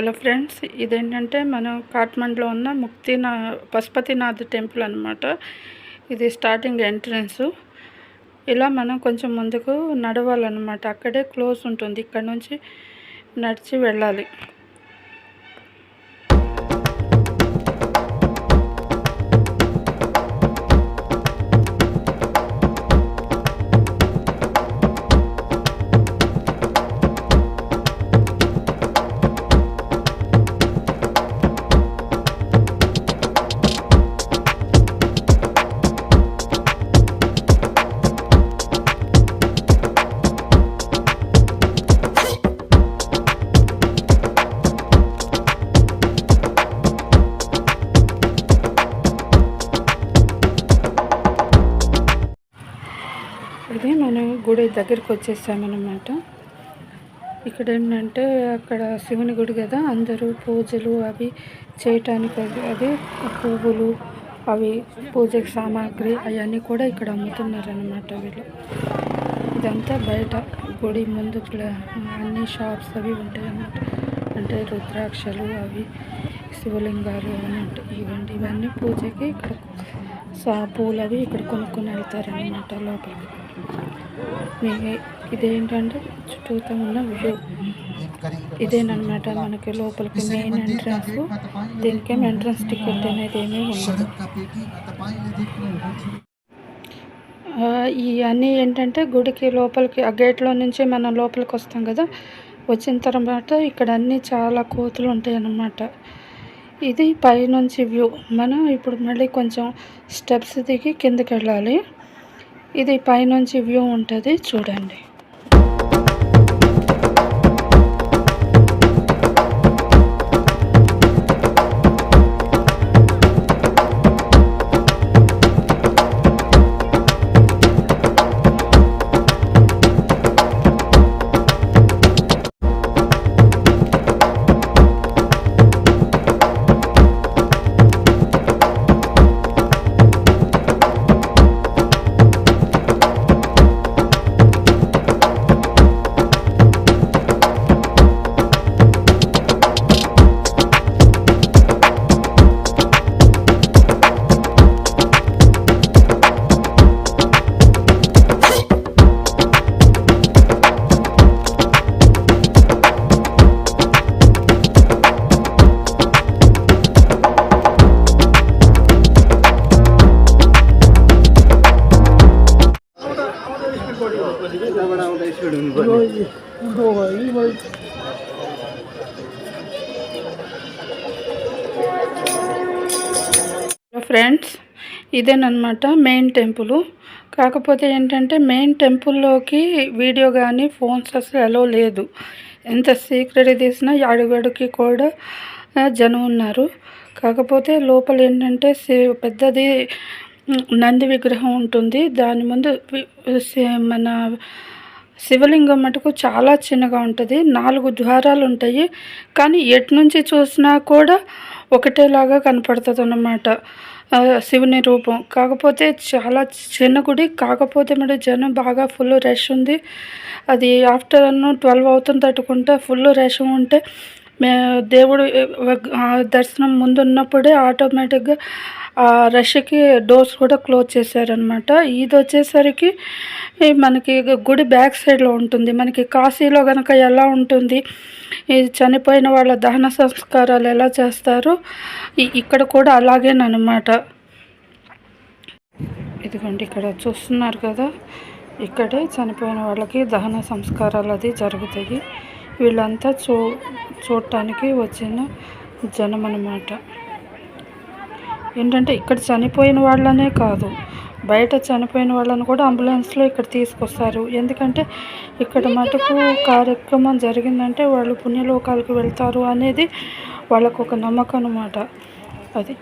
Hello friends, ఇదేంటంటే మనం కాఠ్మండ్లో ఉన్న పశుపతినాథ్ టెంపుల్ అనమాట. ఇది స్టార్టింగ్ ఎంట్రన్స్. ఇలా మనం కొంచెం ముందుకు నడవాలన్నమాట. అక్కడే క్లోజ్ ఉంటుంది. ఇక్కడ నుంచి నడిచి వెళ్ళాలి. ఇది మనం గుడి దగ్గరికి వచ్చేసామన్నమాట. ఇక్కడ ఏంటంటే అక్కడ శివుని గుడి కదా, అందరూ పూజలు అవి చేయటానికి అవి పువ్వులు అవి పూజకి సామాగ్రి అవన్నీ కూడా ఇక్కడ అమ్ముతున్నారనమాట వీళ్ళు. ఇదంతా బయట గుడి ముందు అన్ని షాప్స్ అవి ఉంటాయి అన్నమాట. అంటే రుద్రాక్షలు అవి శివలింగాలు అవన్నీ ఉంటాయి. ఇవన్నీ పూజకి ఇక్కడ పూలు అవి ఇక్కడ కొనుక్కొని వెళ్తారనమాట లోపలికి. ఇదేంటంటే చుట్టూతో ఉన్న వ్యూ ఇదేనమాట. మనకి లోపలికి మెయిన్ ఎంట్రన్స్. దీనికేం ఎంట్రన్స్ టికెట్ అనేది ఏమీ ఉండదు. ఇవన్నీ ఏంటంటే గుడికి లోపలికి ఆ గేట్లో నుంచి మనం లోపలికి వస్తాం కదా, వచ్చిన తర్వాత ఇక్కడ అన్నీ చాలా కోతులు ఉంటాయి అన్నమాట. ఇది పైనుంచి వ్యూ. మనం ఇప్పుడు మళ్ళీ కొంచెం స్టెప్స్ దిగి కిందకి వెళ్ళాలి. ఇది పైనుంచి వ్యూ ఉంటుంది, చూడండి. ఫ్రెండ్స్, ఇదేనమాట మెయిన్ టెంపుల్. కాకపోతే ఏంటంటే మెయిన్ టెంపుల్లోకి వీడియో కానీ ఫోన్స్ అసలు అలో లేదు. ఎంత సీక్రెట్ తీసినా అడుగడుకి కూడా జనం ఉన్నారు. కాకపోతే లోపల ఏంటంటే పెద్దది నంది విగ్రహం ఉంటుంది. దాని ముందు మన శివలింగం మటుకు చాలా చిన్నగా ఉంటుంది. 4 ద్వారాలు ఉంటాయి, కానీ ఎటు నుంచి చూసినా కూడా ఒకటేలాగా కనపడుతుంది అన్నమాట శివుని రూపం. కాకపోతే చాలా చిన్న గుడి. కాకపోతే మరి జనం బాగా ఫుల్ రష్ ఉంది. అది ఆఫ్టర్నూన్ 12 అవుతుంది తట్టుకుంటే ఫుల్ రష్ ఉంటే దేవుడు దర్శనం ముందు ఉన్నప్పుడే ఆటోమేటిక్గా ఆ రష్కి డోర్స్ కూడా క్లోజ్ చేశారనమాట. ఇది వచ్చేసరికి మనకి గుడి బ్యాక్ సైడ్లో ఉంటుంది. మనకి కాశీలో కనుక ఎలా ఉంటుంది, ఈ చనిపోయిన వాళ్ళ దహన సంస్కారాలు ఎలా చేస్తారో ఇక్కడ కూడా అలాగేనమాట. ఇదిగోండి, ఇక్కడ చూస్తున్నారు కదా, ఇక్కడే చనిపోయిన వాళ్ళకి దహన సంస్కారాలు అది జరుగుతాయి. వీళ్ళంతా చూడటానికి వచ్చిన జనం అన్నమాట. ఏంటంటే ఇక్కడ చనిపోయిన వాళ్ళనే కాదు, బయట చనిపోయిన వాళ్ళని కూడా అంబులెన్స్లో ఇక్కడ తీసుకొస్తారు. ఎందుకంటే ఇక్కడ మటుకు కార్యక్రమం జరిగిందంటే వాళ్ళు పుణ్యలోకాలకు వెళ్తారు అనేది వాళ్ళకు ఒక నమ్మకం అన్నమాట. అది